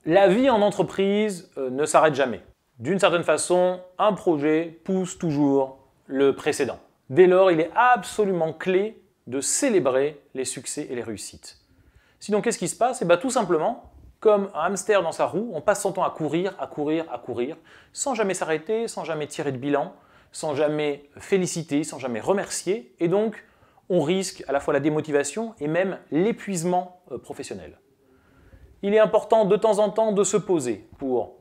La vie en entreprise ne s'arrête jamais. D'une certaine façon, un projet pousse toujours le précédent. Dès lors, il est absolument clé de célébrer les succès et les réussites. Sinon, qu'est-ce qui se passe? Tout simplement, comme un hamster dans sa roue, on passe son temps à courir, sans jamais s'arrêter, sans jamais tirer de bilan, sans jamais féliciter, sans jamais remercier, et donc on risque à la fois la démotivation et même l'épuisement professionnel. Il est important de temps en temps de se poser pour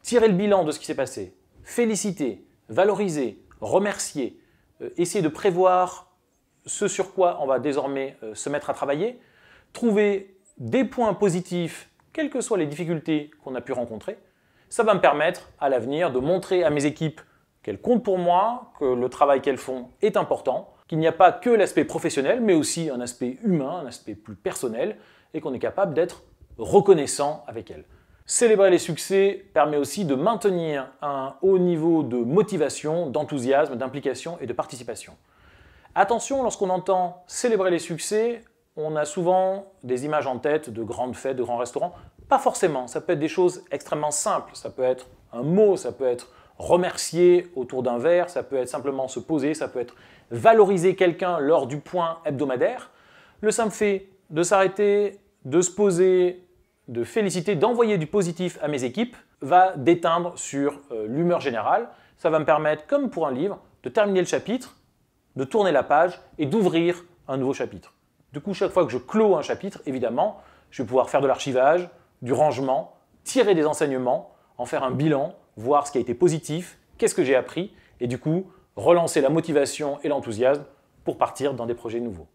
tirer le bilan de ce qui s'est passé, féliciter, valoriser, remercier, essayer de prévoir ce sur quoi on va désormais se mettre à travailler, trouver des points positifs, quelles que soient les difficultés qu'on a pu rencontrer. Ça va me permettre à l'avenir de montrer à mes équipes qu'elles comptent pour moi, que le travail qu'elles font est important, qu'il n'y a pas que l'aspect professionnel, mais aussi un aspect humain, un aspect plus personnel, et qu'on est capable d'être reconnaissant avec elles. Célébrer les succès permet aussi de maintenir un haut niveau de motivation, d'enthousiasme, d'implication et de participation. Attention, lorsqu'on entend célébrer les succès, on a souvent des images en tête de grandes fêtes, de grands restaurants. Pas forcément, ça peut être des choses extrêmement simples, ça peut être un mot, ça peut être remercier autour d'un verre, ça peut être simplement se poser, ça peut être valoriser quelqu'un lors du point hebdomadaire. Le simple fait de s'arrêter, de se poser, de féliciter, d'envoyer du positif à mes équipes va déteindre sur l'humeur générale. Ça va me permettre, comme pour un livre, de terminer le chapitre, de tourner la page et d'ouvrir un nouveau chapitre. Du coup, chaque fois que je clôt un chapitre, évidemment, je vais pouvoir faire de l'archivage, du rangement, tirer des enseignements, en faire un bilan, voir ce qui a été positif, qu'est-ce que j'ai appris, et du coup, relancer la motivation et l'enthousiasme pour partir dans des projets nouveaux.